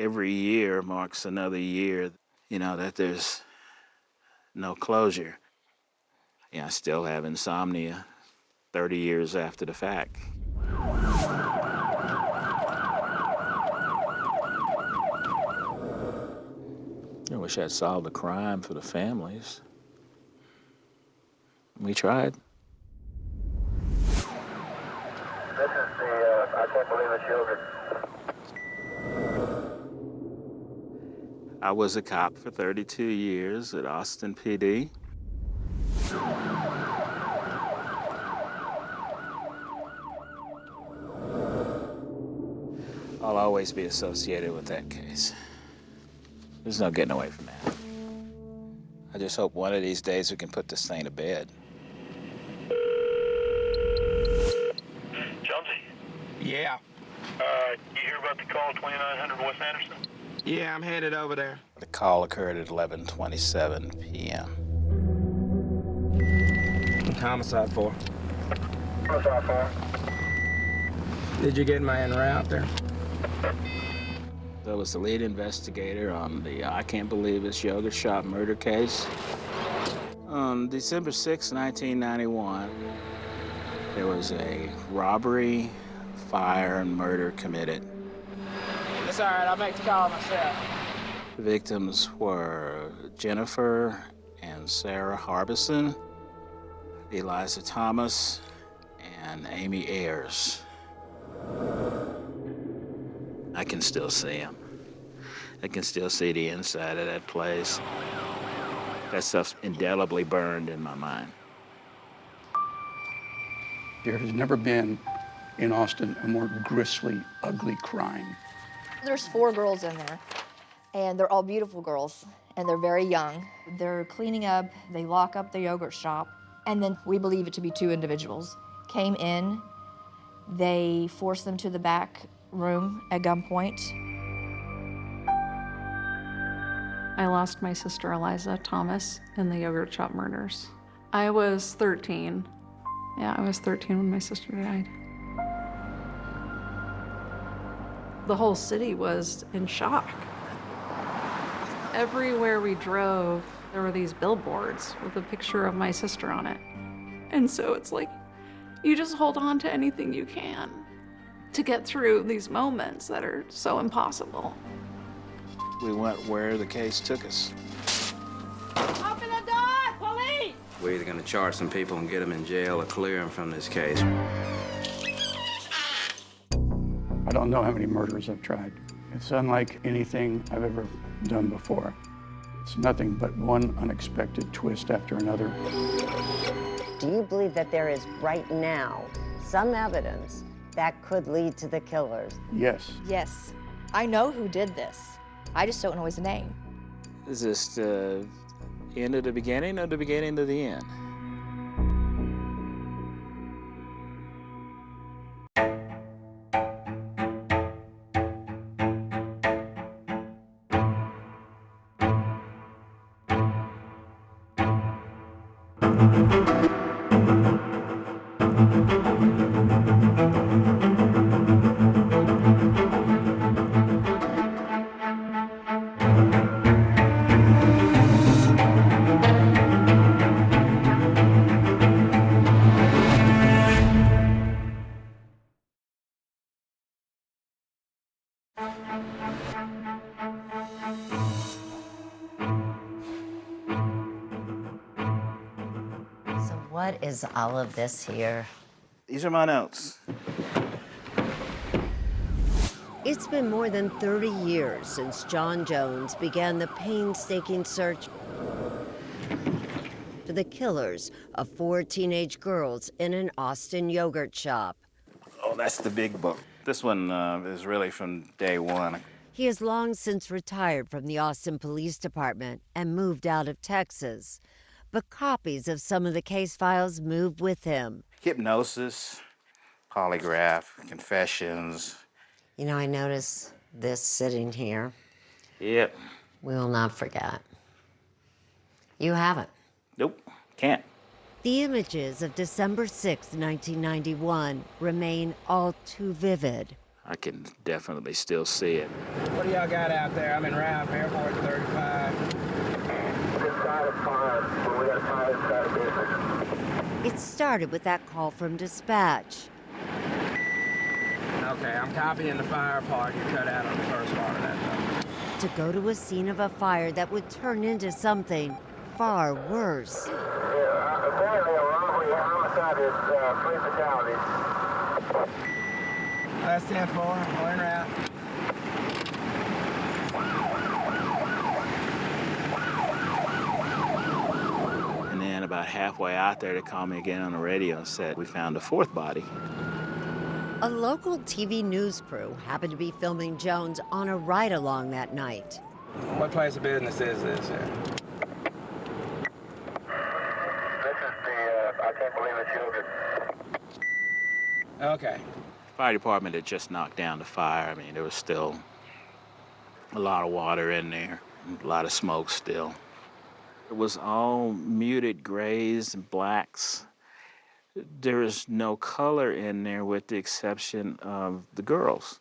every year marks another year, that there's no closure. I still have insomnia 30 years after the fact. I wish I'd solved the crime for the families. We tried. This is the, I can't believe it's yogurt. I was a cop for 32 years at Austin PD. I'll always be associated with that case. There's no getting away from that. I just hope one of these days we can put this thing to bed. Jonesy? Yeah. You hear about the call 2900 West Anderson? Yeah, I'm headed over there. The call occurred at 11:27 p.m. Homicide for. Homicide for. Did you get my en route there? I was the lead investigator on the I Can't Believe It's Yogurt Shop murder case. On December 6, 1991, there was a robbery, fire, and murder committed. It's all right, I'll make the call myself. The victims were Jennifer and Sarah Harbison, Eliza Thomas, and Amy Ayers. I can still see them. I can still see the inside of that place. That stuff's indelibly burned in my mind. There has never been in Austin a more grisly, ugly crime. There's 4 girls in there, and they're all beautiful girls, and they're very young. They're cleaning up, they lock up the yogurt shop, and then we believe it to be 2 individuals. Came in, they forced them to the back room at gunpoint. I lost my sister Eliza Thomas in the yogurt shop murders. I was 13. Yeah, I was 13 when my sister died. The whole city was in shock. Everywhere we drove, there were these billboards with a picture of my sister on it. And so it's like, you just hold on to anything you can to get through these moments that are so impossible. We went where the case took us. Open the door, police! We're either gonna charge some people and get them in jail or clear them from this case. I don't know how many murders I've tried. It's unlike anything I've ever done before. It's nothing but one unexpected twist after another. Do you believe that there is right now some evidence that could lead to the killers? Yes. Yes, I know who did this. I just don't know his name. Is this the end of the beginning or the beginning of the end? So what is all of this here? These are my notes. It's been more than 30 years since John Jones began the painstaking search for the killers of 4 teenage girls in an Austin yogurt shop. Oh, that's the big book. This one is really from day one. He has long since retired from the Austin Police Department and moved out of Texas. But copies of some of the case files moved with him. Hypnosis, polygraph, confessions. You know, I notice this sitting here. Yep. We will not forget. You haven't. Nope, can't. The images of December 6, 1991 remain all too vivid. I can definitely still see it. What do y'all got out there? I'm in route, Airport 35. Inside of fire, so we got fire inside of business. It started with that call from dispatch. Okay, I'm copying the fire part you cut out on the first part of that, though. To go to a scene of a fire that would turn into something far worse. Yeah, apparently a robbery homicide is 3 fatalities. Last 10-4, we're en route. And then about halfway out there, they called me again on the radio and said, we found a 4th body. A local TV news crew happened to be filming Jones on a ride-along that night. What place of business is this here? This is the, I can't believe it's yogurt. Okay. Fire department had just knocked down the fire. I mean, there was still a lot of water in there, a lot of smoke still. It was all muted grays and blacks. There is no color in there with the exception of the girls.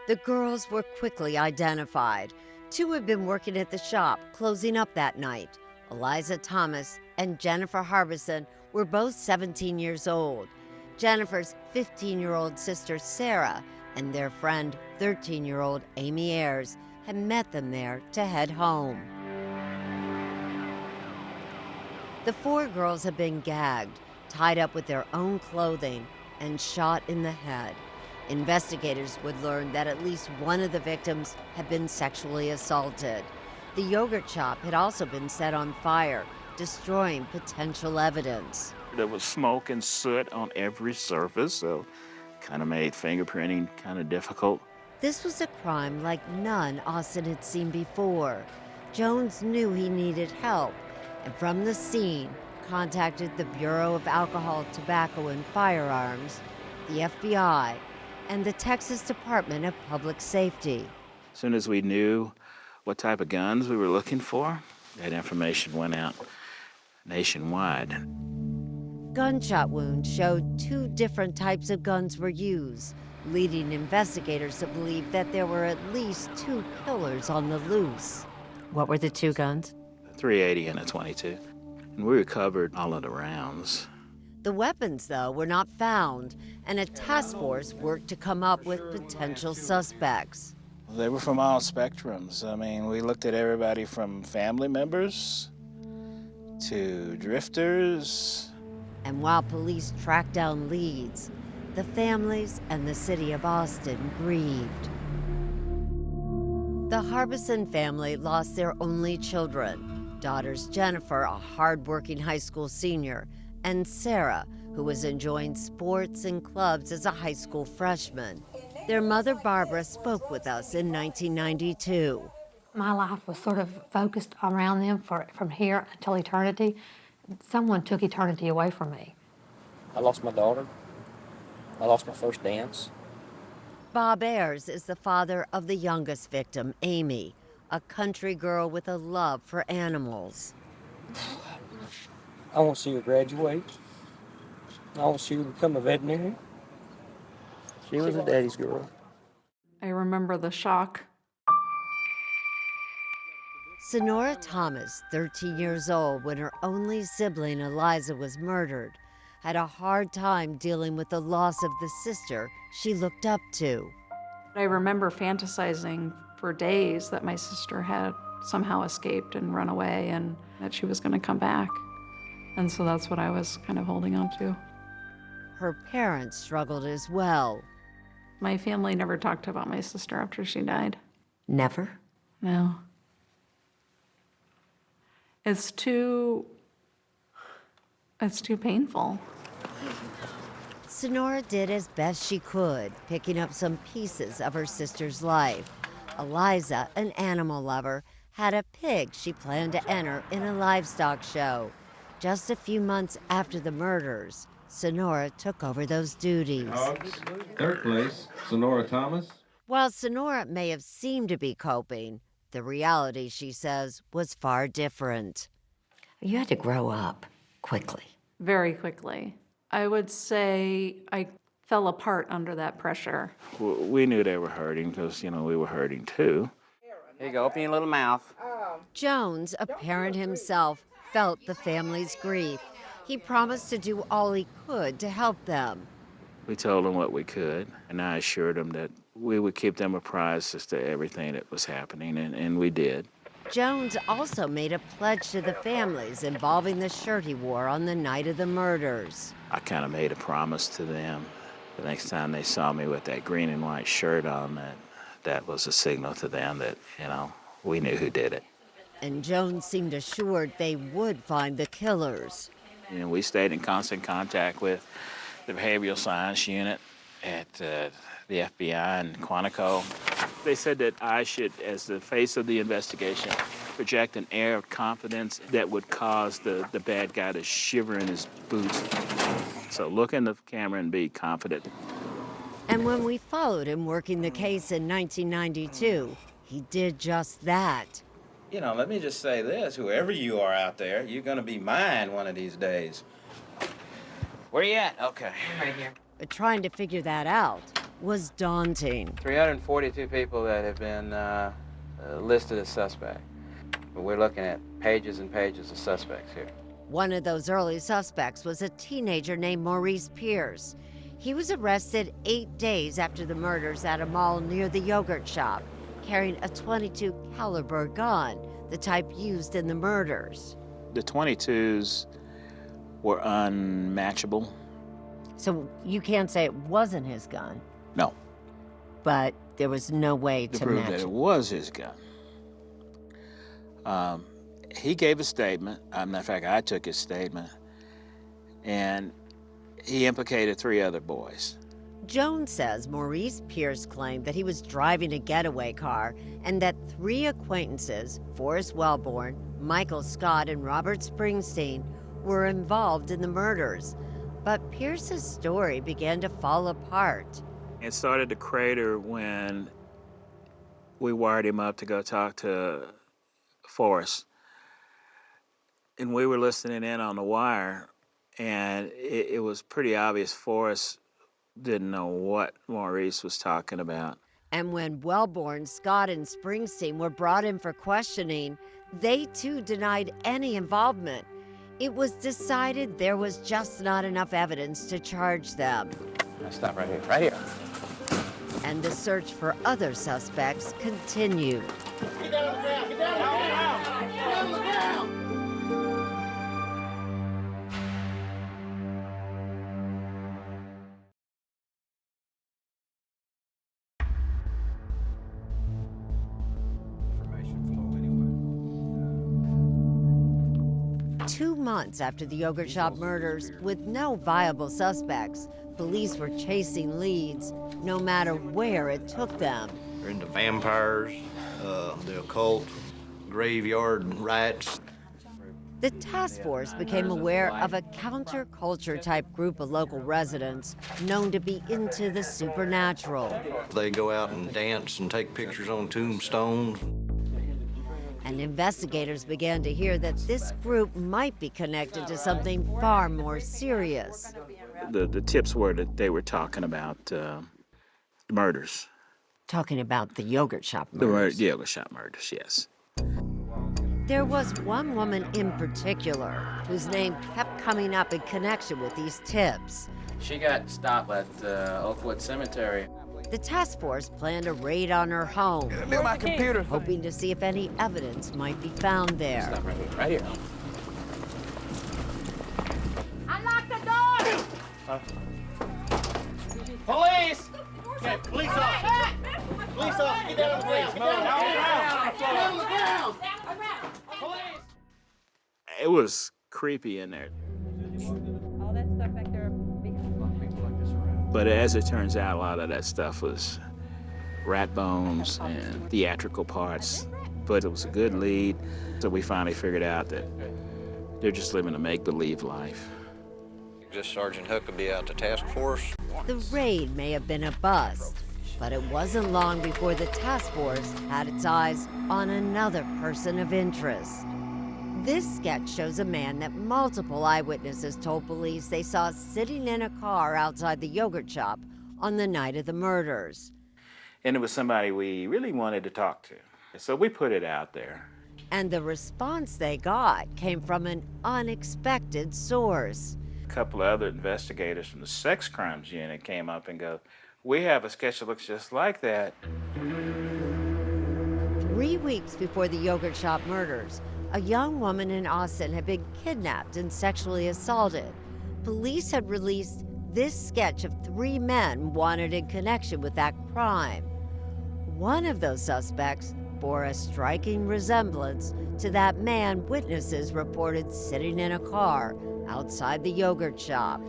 The girls were quickly identified. 2 had been working at the shop, closing up that night. Eliza Thomas and Jennifer Harbison were both 17 years old. Jennifer's 15-year-old sister, Sarah, and their friend, 13-year-old Amy Ayers, had met them there to head home. The 4 girls had been gagged, tied up with their own clothing, and shot in the head. Investigators would learn that at least one of the victims had been sexually assaulted. The yogurt shop had also been set on fire, destroying potential evidence. There was smoke and soot on every surface, so kind of made fingerprinting kind of difficult. This was a crime like none Austin had seen before. Jones knew he needed help, and from the scene, contacted the Bureau of Alcohol, Tobacco, and Firearms, the FBI, and the Texas Department of Public Safety. As soon as we knew what type of guns we were looking for, that information went out nationwide. Gunshot wounds showed 2 different types of guns were used, leading investigators to believe that there were at least 2 killers on the loose. What were the 2 guns? A .380 and a .22. And we recovered all of the rounds. The weapons, though, were not found, and a task force worked to come up with potential suspects. They were from all spectrums. I mean, we looked at everybody from family members to drifters. And while police tracked down leads, the families and the city of Austin grieved. The Harbison family lost their only children, daughters Jennifer, a hard-working high school senior, and Sarah, who was enjoying sports and clubs as a high school freshman. Their mother, Barbara, spoke with us in 1992. My life was sort of focused around them from here until eternity. Someone took eternity away from me. I lost my daughter. I lost my first dance. Bob Ayers is the father of the youngest victim, Amy, a country girl with a love for animals. I want to see her graduate. I want to see her become a veterinarian. She was a daddy's girl. I remember the shock. Sonora Thomas, 13 years old when her only sibling Eliza was murdered, had a hard time dealing with the loss of the sister she looked up to. I remember fantasizing for days that my sister had somehow escaped and run away and that she was going to come back. And so that's what I was kind of holding on to. Her parents struggled as well. My family never talked about my sister after she died. Never? No. It's too painful. Sonora did as best she could, picking up some pieces of her sister's life. Eliza, an animal lover, had a pig she planned to enter in a livestock show. Just a few months after the murders, Sonora took over those duties. Third place, Sonora Thomas. While Sonora may have seemed to be coping, the reality, she says, was far different. You had to grow up quickly. Very quickly. I would say I fell apart under that pressure. We knew they were hurting because, you know, we were hurting too. Here you go, open your little mouth. Jones, a parent himself, felt the family's grief. He promised to do all he could to help them. We told them what we could, and I assured them that we would keep them apprised as to everything that was happening, and we did. Jones also made a pledge to the families involving the shirt he wore on the night of the murders. I kind of made a promise to them. The next time they saw me with that green and white shirt on, that was a signal to them that, you know, we knew who did it. And Jones seemed assured they would find the killers. You know, we stayed in constant contact with the behavioral science unit at the FBI in Quantico. They said that I should, as the face of the investigation, project an air of confidence that would cause the bad guy to shiver in his boots. So look in the camera and be confident. And when we followed him working the case in 1992, he did just that. You know, let me just say this, whoever you are out there, you're gonna be mine one of these days. Where you at? Okay. Right here. But trying to figure that out was daunting. 342 people that have been listed as suspect. But we're looking at pages and pages of suspects here. One of those early suspects was a teenager named Maurice Pierce. He was arrested 8 days after the murders at a mall near the yogurt shop, carrying a .22 caliber gun, the type used in the murders. The .22s were unmatchable. So you can't say it wasn't his gun, No, but there was no way to to prove match that it. it was his gun. He gave a statement. Matter of fact, I took his statement, and he implicated 3 other boys. Jones says Maurice Pierce claimed that he was driving a getaway car and that 3 acquaintances, Forrest Wellborn, Michael Scott, and Robert Springsteen, were involved in the murders. But Pierce's story began to fall apart. It started to crater when we wired him up to go talk to Forrest. And we were listening in on the wire, and it was pretty obvious Forrest didn't know what Maurice was talking about. And when Wellborn, Scott, and Springsteen were brought in for questioning, they too denied any involvement. It was decided there was just not enough evidence to charge them. Stop right here, right here. And the search for other suspects continued. Get down on the ground, get down on the ground, get down on the ground. Two months after the yogurt shop murders, with no viable suspects, police were chasing leads, no matter where it took them. They're into vampires, the occult, graveyard rats. The task force became aware of a counterculture type group of local residents known to be into the supernatural. They go out and dance and take pictures on tombstones. And investigators began to hear that this group might be connected to something far more serious. The tips were that they were talking about murders. Talking about the yogurt shop murders. The yogurt shop murders, yes. There was one woman in particular whose name kept coming up in connection with these tips. She got stopped at Oakwood Cemetery. The task force planned a raid on her home, My computer. hoping to see if any evidence might be found there. Stop right here, right here. Unlock the door! Police! Okay, police off! Police off! Get down on the ground! Get down on the ground! Police! It was creepy in there. All that stuff back there. But as it turns out, a lot of that stuff was rat bones and theatrical parts. But it was a good lead, so we finally figured out that they're just living a make-believe life. Just Sergeant Huckabee out to task force. The raid may have been a bust, but it wasn't long before the task force had its eyes on another person of interest. This sketch shows a man that multiple eyewitnesses told police they saw sitting in a car outside the yogurt shop on the night of the murders. And it was somebody we really wanted to talk to. So we put it out there. And the response they got came from an unexpected source. A couple of other investigators from the sex crimes unit came up and go, "We have a sketch that looks just like that." 3 weeks before the yogurt shop murders, a young woman in Austin had been kidnapped and sexually assaulted. Police had released this sketch of 3 men wanted in connection with that crime. One of those suspects bore a striking resemblance to that man witnesses reported sitting in a car outside the yogurt shop.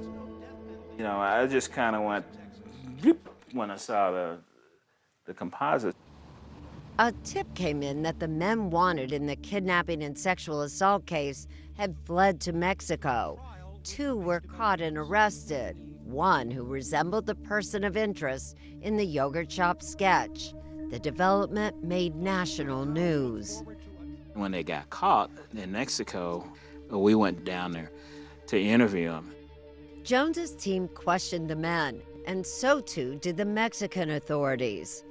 You know, I just kind of went bloop when I saw the composite. A tip came in that the men wanted in the kidnapping and sexual assault case had fled to Mexico. 2 were caught and arrested, one who resembled the person of interest in the yogurt shop sketch. The development made national news. When they got caught in Mexico, we went down there to interview them. Jones's team questioned the men, and so too did the Mexican authorities.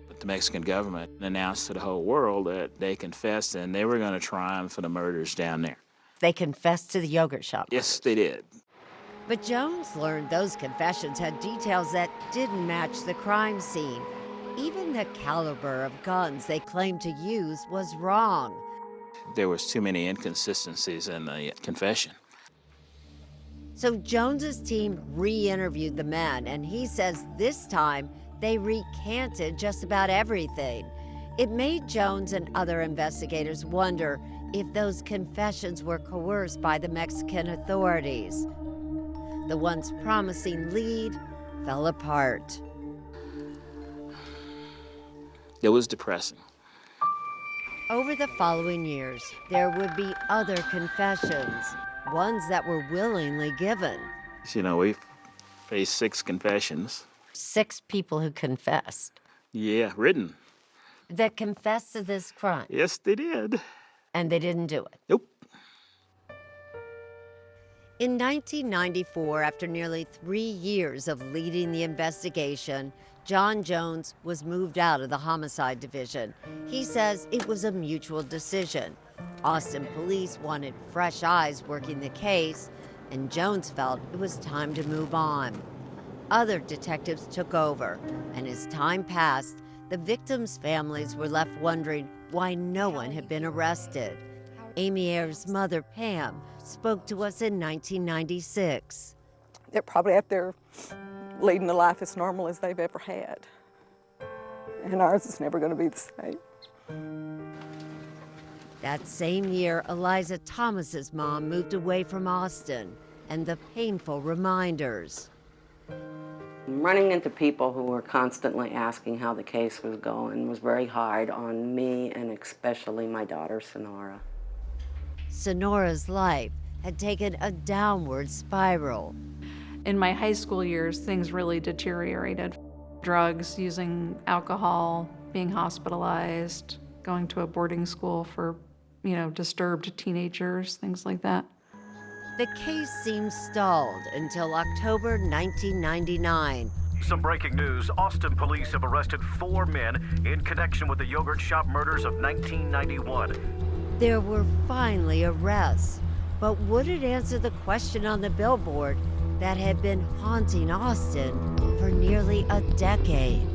But the Mexican government announced to the whole world that they confessed and they were going to try them for the murders down there. They confessed to the yogurt shop. Yes, they did. But Jones learned those confessions had details that didn't match the crime scene. Even the caliber of guns they claimed to use was wrong. There was too many inconsistencies in the confession. So Jones's team re-interviewed the men, and he says this time they recanted just about everything. It made Jones and other investigators wonder if those confessions were coerced by the Mexican authorities. The once promising lead fell apart. It was depressing. Over the following years, there would be other confessions, ones that were willingly given. You know, we faced 6 confessions. 6 people who confessed. Yeah, written. That confessed to this crime. Yes, they did. And they didn't do it. Nope. In 1994, after nearly 3 years of leading the investigation, John Jones was moved out of the homicide division. He says it was a mutual decision. Austin police wanted fresh eyes working the case, and Jones felt it was time to move on. Other detectives took over, and as time passed, the victims' families were left wondering why no one had been arrested. Amy Ayer's mother, Pam, spoke to us in 1996. They're probably out there leading a life as normal as they've ever had. And ours is never going to be the same. That same year, Eliza Thomas's mom moved away from Austin, and the painful reminders. Running into people who were constantly asking how the case was going was very hard on me and especially my daughter, Sonora. Sonora's life had taken a downward spiral. In my high school years, things really deteriorated. Drugs, using alcohol, being hospitalized, going to a boarding school for, disturbed teenagers, things like that. The case seemed stalled until October 1999. Some breaking news. Austin police have arrested 4 men in connection with the yogurt shop murders of 1991. There were finally arrests, but would it answer the question on the billboard that had been haunting Austin for nearly a decade?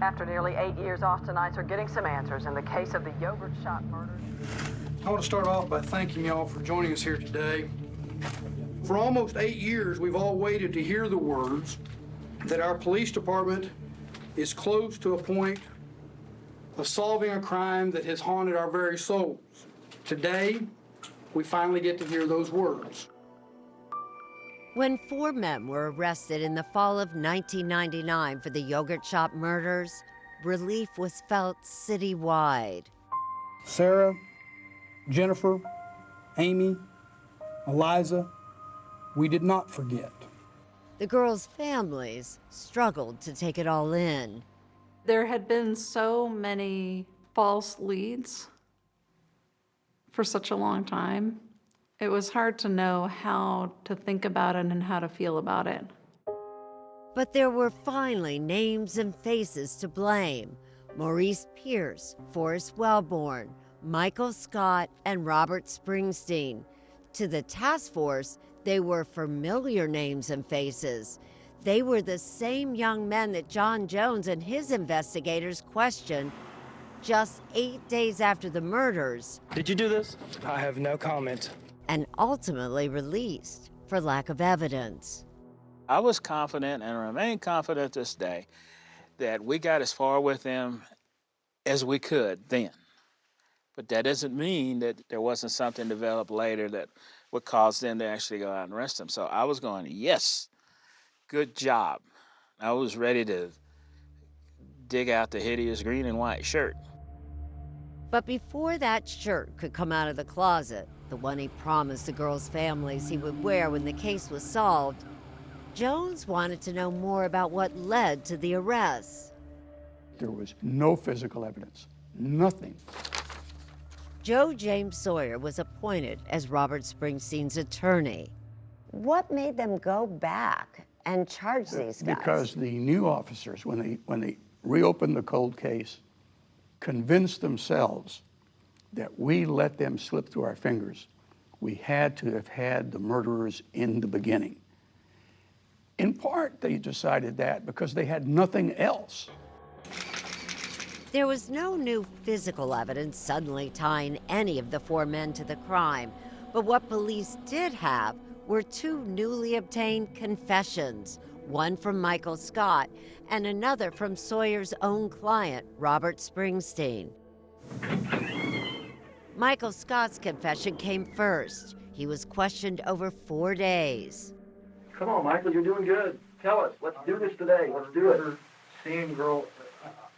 After nearly 8 years, Austinites are getting some answers in the case of the yogurt shop murders. I want to start off by thanking y'all for joining us here today. For almost 8 years, we've all waited to hear the words that our police department is close to a point of solving a crime that has haunted our very souls. Today, we finally get to hear those words. When 4 men were arrested in the fall of 1999 for the yogurt shop murders, relief was felt citywide. Sarah, Jennifer, Amy, Eliza, we did not forget. The girls' families struggled to take it all in. There had been so many false leads for such a long time. It was hard to know how to think about it and how to feel about it. But there were finally names and faces to blame. Maurice Pierce, Forrest Wellborn, Michael Scott, and Robert Springsteen. To the task force, they were familiar names and faces. They were the same young men that John Jones and his investigators questioned just 8 days after the murders. Did you do this? I have no comment. And ultimately released for lack of evidence. I was confident and remain confident this day that we got as far with them as we could then. But that doesn't mean that there wasn't something developed later that would cause them to actually go out and arrest them. So I was going, yes, good job. I was ready to dig out the hideous green and white shirt. But before that shirt could come out of the closet, the one he promised the girls' families he would wear when the case was solved, Jones wanted to know more about what led to the arrests. There was no physical evidence, nothing. Joe James Sawyer was appointed as Robert Springsteen's attorney. What made them go back and charge these guys? Because the new officers, when they reopened the cold case, convinced themselves that we let them slip through our fingers. We had to have had the murderers in the beginning. In part, they decided that because they had nothing else. There was no new physical evidence suddenly tying any of the four men to the crime, but what police did have were two newly obtained confessions, one from Michael Scott and another from Sawyer's own client, Robert Springsteen. Michael Scott's confession came first. He was questioned over 4 days. Come on, Michael, you're doing good. Tell us, let's do this today. Let's do it. Seeing girl,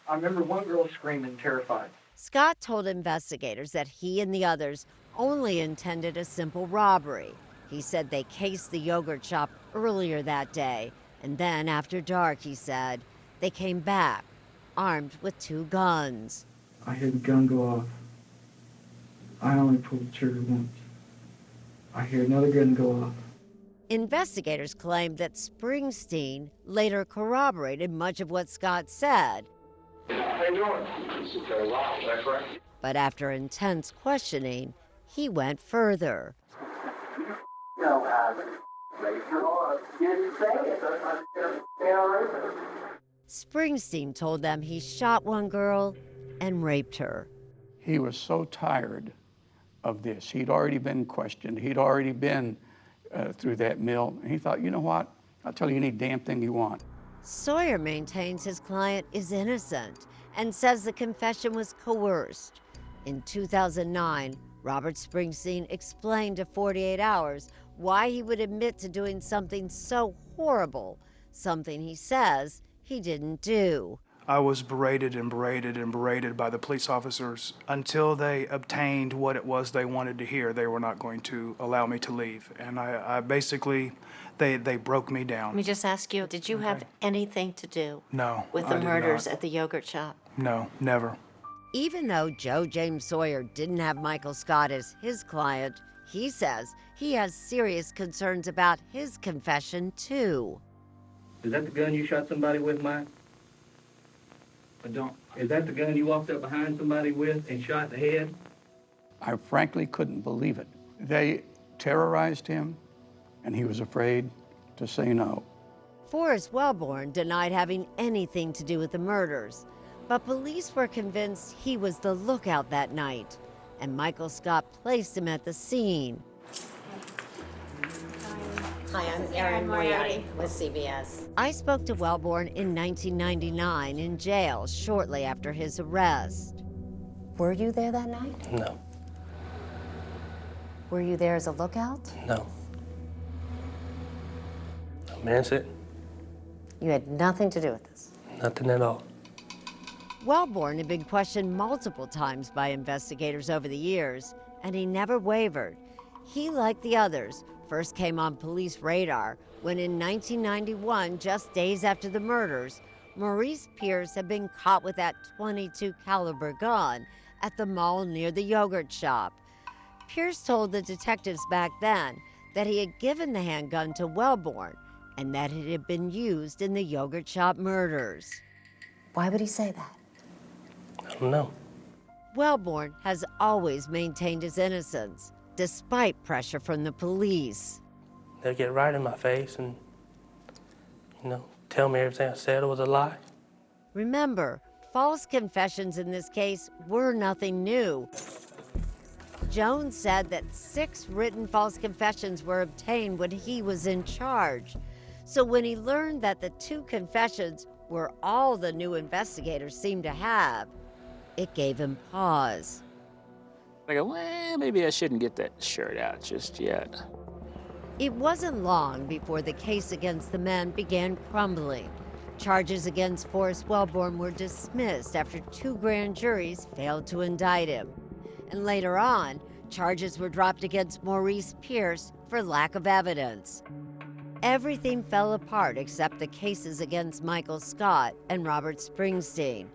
I remember one girl screaming, terrified. Scott told investigators that he and the others only intended a simple robbery. He said they cased the yogurt shop earlier that day, and then after dark, he said, they came back, armed with 2 guns. I heard the gun go off. I only pulled the trigger once. I hear another gun go off. Investigators claimed that Springsteen later corroborated much of what Scott said. How you doing? This is very loud, is that correct? But after intense questioning, he went further. Springsteen told them he shot one girl and raped her. He was so tired of this. He'd already been questioned. He'd already been through that mill. And he thought, you know what? I'll tell you any damn thing you want. Sawyer maintains his client is innocent and says the confession was coerced. In 2009, Robert Springsteen explained to 48 Hours why he would admit to doing something so horrible, something he says he didn't do. I was berated and berated and berated by the police officers until they obtained what it was they wanted to hear. They were not going to allow me to leave. And I basically, they broke me down. Let me just ask you, did you have anything to do No, with I the did murders not. at the yogurt shop? No, never. Even though Joe James Sawyer didn't have Michael Scott as his client, he says he has serious concerns about his confession too. Is that the gun you shot somebody with, Mike? I don't. Is that the gun you walked up behind somebody with and shot in the head? I frankly couldn't believe it. They terrorized him, and he was afraid to say no. Forrest Wellborn denied having anything to do with the murders, but police were convinced he was the lookout that night, and Michael Scott placed him at the scene. Hi, I'm Erin Moriarty with CBS. I spoke to Wellborn in 1999 in jail shortly after his arrest. Were you there that night? No, Were you there as a lookout? no. I mean, that's it. You had nothing to do with this. Nothing at all. Wellborn had been questioned multiple times by investigators over the years, and he never wavered. He, like the others, first came on police radar when in 1991, just days after the murders, Maurice Pierce had been caught with that .22 caliber gun at the mall near the yogurt shop. Pierce told the detectives back then that he had given the handgun to Wellborn and that it had been used in the yogurt shop murders. Why would he say that? I don't know. Wellborn has always maintained his innocence, despite pressure from the police. They'll get right in my face and, tell me everything I said was a lie. Remember, false confessions in this case were nothing new. Jones said that 6 written false confessions were obtained when he was in charge. So when he learned that the 2 confessions were all the new investigators seemed to have, it gave him pause. I go, well, maybe I shouldn't get that shirt out just yet. It wasn't long before the case against the men began crumbling. Charges against Forrest Wellborn were dismissed after 2 grand juries failed to indict him. And later on, charges were dropped against Maurice Pierce for lack of evidence. Everything fell apart except the cases against Michael Scott and Robert Springsteen.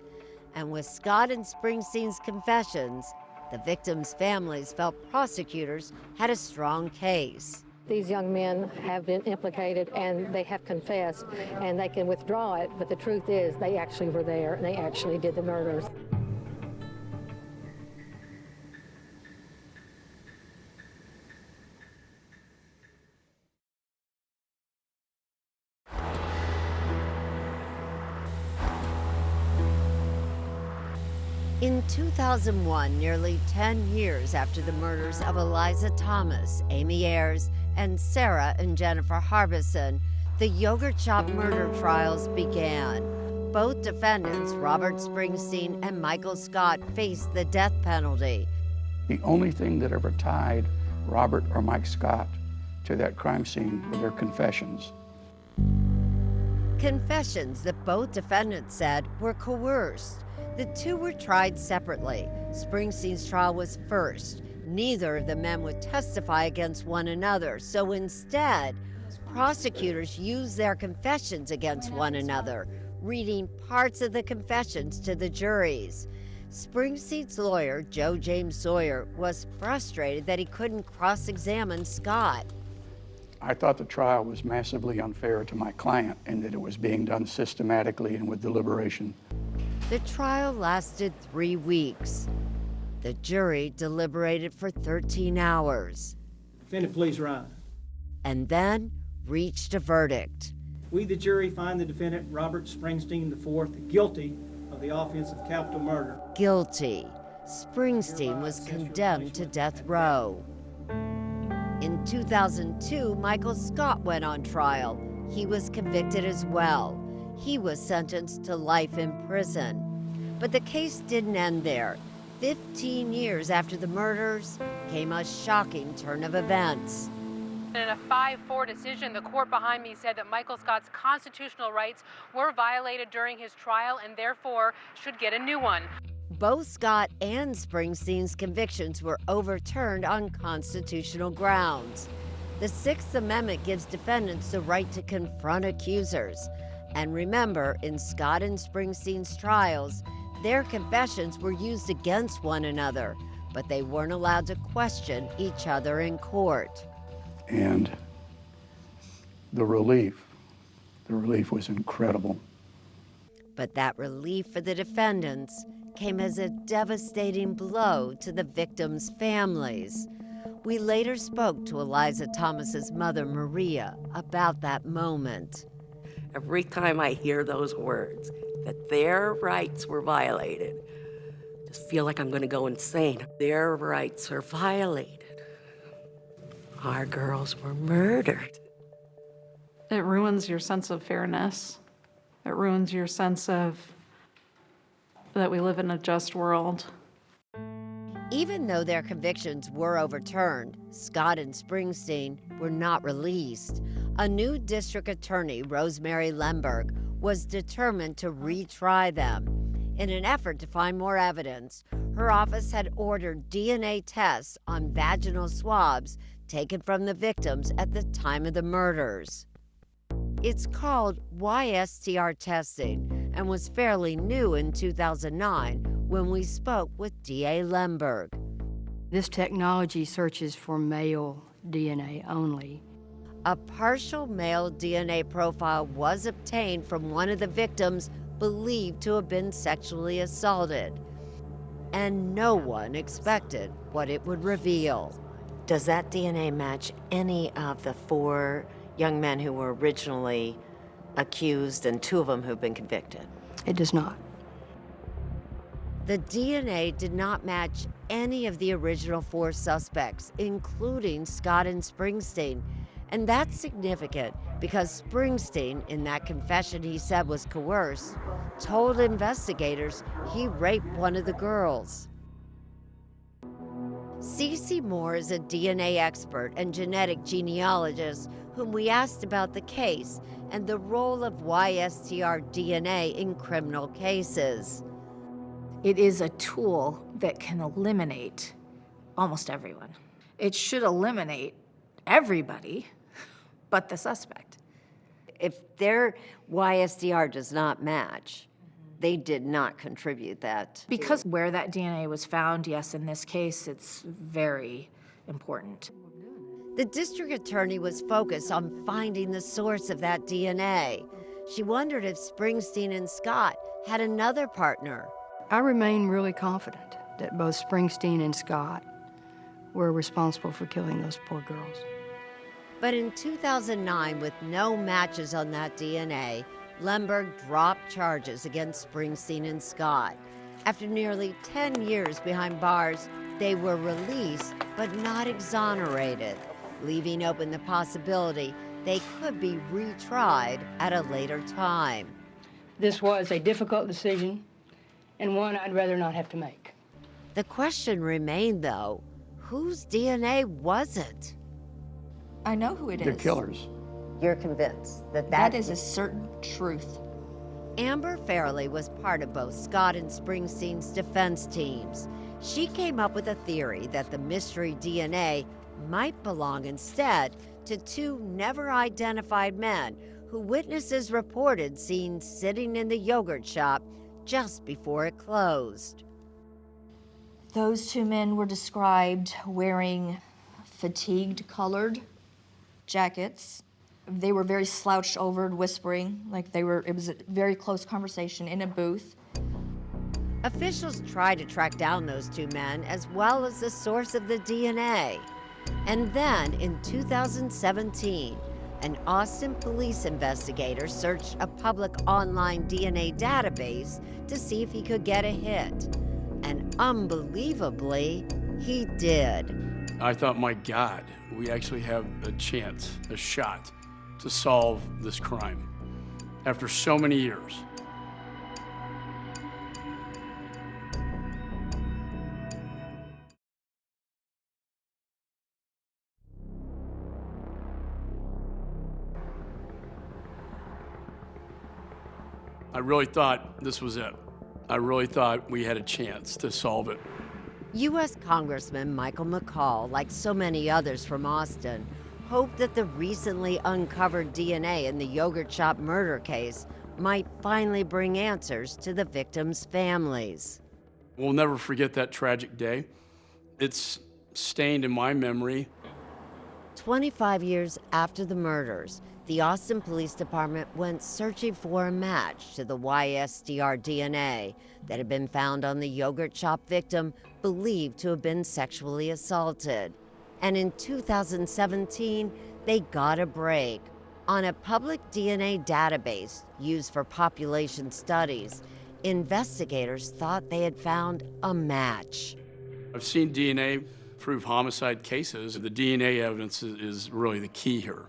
And with Scott and Springsteen's confessions, the victims' families felt prosecutors had a strong case. These young men have been implicated and they have confessed and they can withdraw it, but the truth is they actually were there and they actually did the murders. In 2001, nearly 10 years after the murders of Eliza Thomas, Amy Ayers, and Sarah and Jennifer Harbison, the yogurt shop murder trials began. Both defendants, Robert Springsteen and Michael Scott, faced the death penalty. The only thing that ever tied Robert or Mike Scott to that crime scene were their confessions. Confessions that both defendants said were coerced. The 2 were tried separately. Springsteen's trial was first. Neither of the men would testify against one another, so instead, prosecutors used their confessions against one another, reading parts of the confessions to the juries. Springsteen's lawyer, Joe James Sawyer, was frustrated that he couldn't cross-examine Scott. I thought the trial was massively unfair to my client and that it was being done systematically and with deliberation. The trial lasted 3 weeks. The jury deliberated for 13 hours. Defendant, please rise. And then reached a verdict. We, the jury, find the defendant, Robert Springsteen IV, guilty of the offense of capital murder. Guilty. Springsteen was condemned to death row. In 2002, Michael Scott went on trial. He was convicted as well. He was sentenced to life in prison. But the case didn't end there. 15 years after the murders came a shocking turn of events. In a 5-4 decision, the court behind me said that Michael Scott's constitutional rights were violated during his trial and therefore should get a new one. Both Scott and Springsteen's convictions were overturned on constitutional grounds. The Sixth Amendment gives defendants the right to confront accusers. And remember, in Scott and Springsteen's trials, their confessions were used against one another, but they weren't allowed to question each other in court. And the relief was incredible. But that relief for the defendants came as a devastating blow to the victims' families. We later spoke to Eliza Thomas's mother, Maria, about that moment. Every time I hear those words, that their rights were violated, I just feel like I'm gonna go insane. Their rights are violated. Our girls were murdered. It ruins your sense of fairness. It ruins your sense of that we live in a just world. Even though their convictions were overturned, Scott and Springsteen were not released. A new district attorney, Rosemary Lemberg, was determined to retry them. In an effort to find more evidence, Her office had ordered DNA tests on vaginal swabs taken from the victims at the time of the murders. It's called YSTR testing and was fairly new in 2009 when we spoke with DA Lemberg. This technology searches for male DNA only. A partial male DNA profile was obtained from one of the victims believed to have been sexually assaulted, and no one expected what it would reveal. Does that DNA match any of the 4 young men who were originally accused and 2 of them who've been convicted? It does not. The DNA did not match any of the original 4 suspects, including Scott and Springsteen. And that's significant because Springsteen, in that confession he said was coerced, told investigators he raped one of the girls. Cece Moore is a DNA expert and genetic genealogist whom we asked about the case and the role of YSTR DNA in criminal cases. It is a tool that can eliminate almost everyone. It should eliminate everybody but the suspect. If their YSTR does not match, they did not contribute that. Because where that DNA was found, yes, in this case, it's very important. The district attorney was focused on finding the source of that DNA. She wondered if Springsteen and Scott had another partner. I remain really confident that both Springsteen and Scott were responsible for killing those poor girls. But in 2009, with no matches on that DNA, Lemberg dropped charges against Springsteen and Scott. After nearly 10 years behind bars, they were released but not exonerated, leaving open the possibility they could be retried at a later time. This was a difficult decision and one I'd rather not have to make. The question remained, though, whose DNA was it? I know who it is. The killers. You're convinced that that is a certain truth. Amber Fairley was part of both Scott and Springsteen's defense teams. She came up with a theory that the mystery DNA might belong instead to 2 never-identified men who witnesses reported seen sitting in the yogurt shop just before it closed. Those 2 men were described wearing fatigued-colored jackets. They were very slouched over, whispering, it was a very close conversation in a booth. Officials tried to track down those 2 men as well as the source of the DNA. And then in 2017, an Austin police investigator searched a public online DNA database to see if he could get a hit. And unbelievably, he did. I thought, my God, we actually have a chance, a shot to solve this crime after so many years. I really thought this was it. I really thought we had a chance to solve it. U.S. Congressman Michael McCall, like so many others from Austin, hoped that the recently uncovered DNA in the yogurt shop murder case might finally bring answers to the victims' families. We'll never forget that tragic day. It's stained in my memory. 25 years after the murders, the Austin Police Department went searching for a match to the YSTR DNA that had been found on the yogurt shop victim believed to have been sexually assaulted. And in 2017, they got a break. On a public DNA database used for population studies, investigators thought they had found a match. I've seen DNA prove homicide cases. The DNA evidence is really the key here.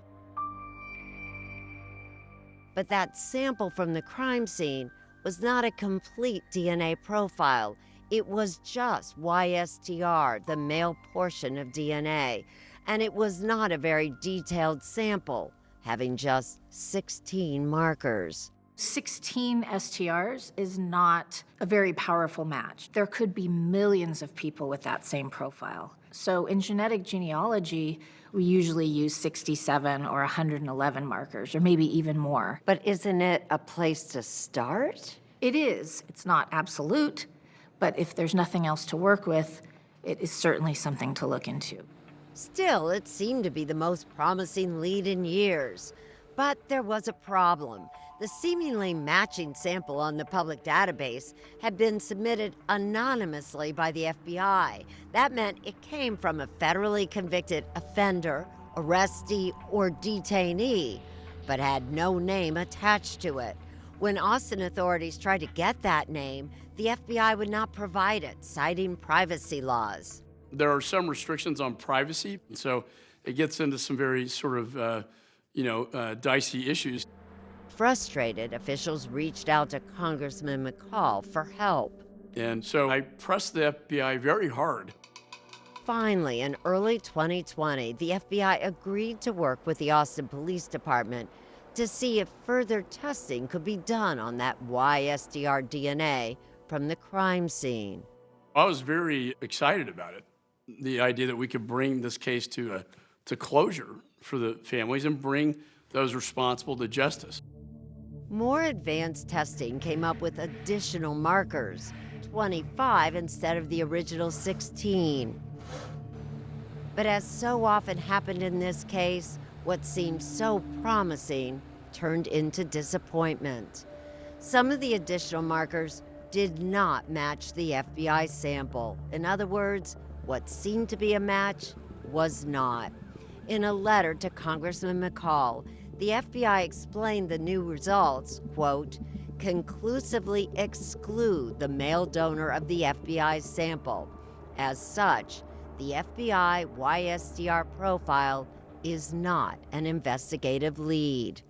But that sample from the crime scene was not a complete DNA profile. It was just YSTR, the male portion of DNA, and it was not a very detailed sample, having just 16 markers. 16 STRs is not a very powerful match. There could be millions of people with that same profile. So in genetic genealogy, we usually use 67 or 111 markers, or maybe even more. But isn't it a place to start? It is. It's not absolute, but if there's nothing else to work with, it is certainly something to look into. Still, it seemed to be the most promising lead in years. But there was a problem. The seemingly matching sample on the public database had been submitted anonymously by the FBI. That meant it came from a federally convicted offender, arrestee, or detainee, but had no name attached to it. When Austin authorities tried to get that name, the FBI would not provide it, citing privacy laws. There are some restrictions on privacy, so it gets into some very sort of, dicey issues. Frustrated, officials reached out to Congressman McCall for help. And so I pressed the FBI very hard. Finally, in early 2020, the FBI agreed to work with the Austin Police Department to see if further testing could be done on that YSDR DNA from the crime scene. I was very excited about it. The idea that we could bring this case to closure for the families and bring those responsible to justice. More advanced testing came up with additional markers, 25 instead of the original 16. But as so often happened in this case, what seemed so promising turned into disappointment. Some of the additional markers did not match the FBI sample. In other words, what seemed to be a match was not. In a letter to Congressman McCall, the FBI explained the new results, quote, conclusively exclude the male donor of the FBI sample. As such, the FBI YSDR profile is not an investigative lead.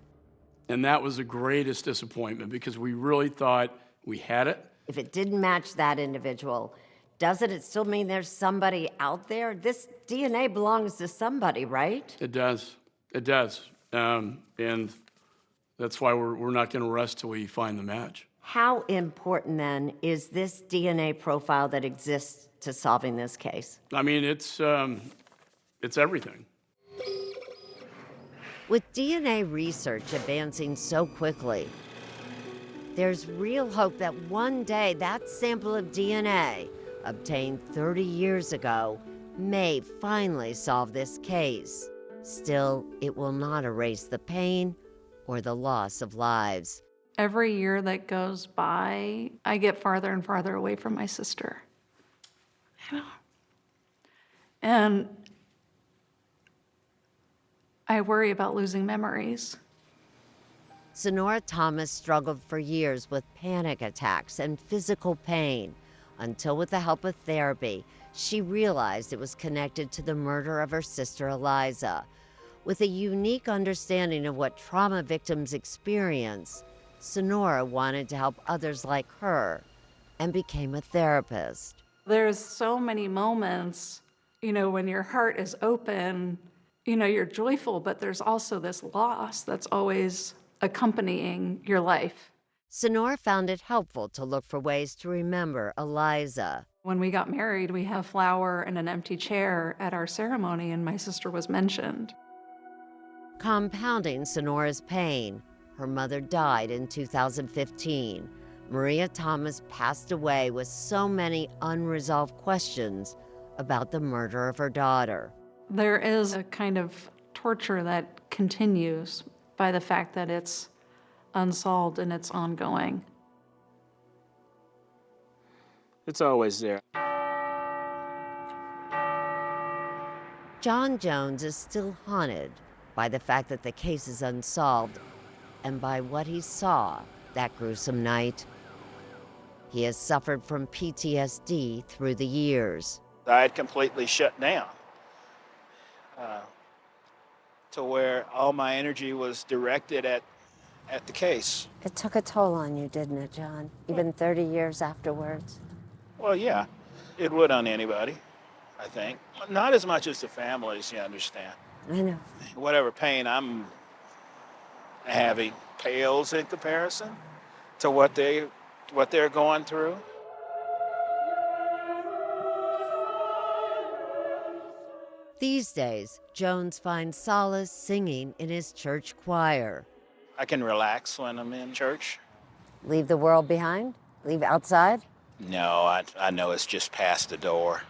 And that was the greatest disappointment because we really thought we had it. If it didn't match that individual, doesn't it still mean there's somebody out there? This DNA belongs to somebody, right? It does. It does. And that's why we're not going to rest till we find the match. How important, then, is this DNA profile that exists to solving this case? I mean, it's everything. With DNA research advancing so quickly, there's real hope that one day that sample of DNA obtained 30 years ago may finally solve this case. Still, it will not erase the pain or the loss of lives. Every year that goes by, I get farther and farther away from my sister. And I worry about losing memories. Sonora Thomas struggled for years with panic attacks and physical pain until, with the help of therapy, she realized it was connected to the murder of her sister Eliza. With a unique understanding of what trauma victims experience, Sonora wanted to help others like her and became a therapist. There's so many moments, when your heart is open, you're joyful, but there's also this loss that's always accompanying your life. Sonora found it helpful to look for ways to remember Eliza. When we got married, we have flower and an empty chair at our ceremony, and my sister was mentioned. Compounding Sonora's pain, her mother died in 2015. Maria Thomas passed away with so many unresolved questions about the murder of her daughter. There is a kind of torture that continues by the fact that it's unsolved and it's ongoing. It's always there. John Jones is still haunted by the fact that the case is unsolved and by what he saw that gruesome night. He has suffered from PTSD through the years. I had completely shut down to where all my energy was directed at the case. It took a toll on you, didn't it, John? Even 30 years afterwards? Well, yeah, it would on anybody, I think. Not as much as the families, you understand. I know. Whatever pain I'm Having pales in comparison to what they're going through. These days, Jones finds solace singing in his church choir. I can relax when I'm in church. Leave the world behind? Leave outside? No, I know it's just past the door.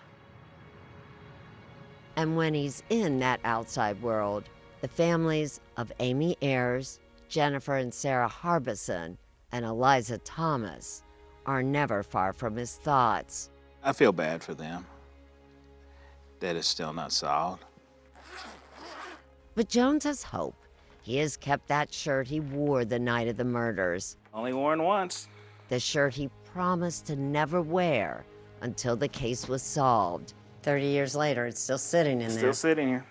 And when he's in that outside world, the families of Amy Ayers, Jennifer and Sarah Harbison, and Eliza Thomas are never far from his thoughts. I feel bad for them that it's still not solved. But Jones has hope. He has kept that shirt he wore the night of the murders. Only worn once. The shirt he promised to never wear until the case was solved. 30 years later, it's still sitting in there. Still sitting here.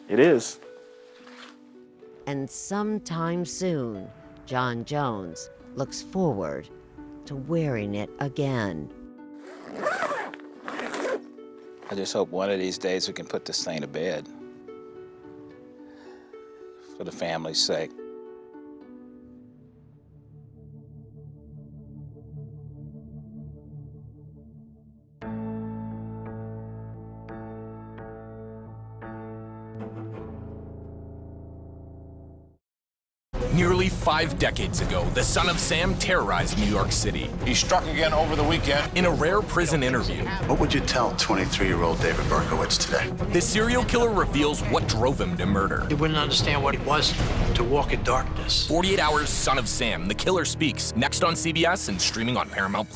It is. And sometime soon, John Jones looks forward to wearing it again. I just hope one of these days we can put this thing to bed. For the family's sake. Nearly 5 decades ago, the son of Sam terrorized New York City. He struck again over the weekend. In a rare prison interview, What would you tell 23-year-old David Berkowitz today? the serial killer reveals what drove him to murder. You wouldn't understand what it was to walk in darkness. 48 Hours, Son of Sam, The Killer Speaks, next on CBS and streaming on Paramount+.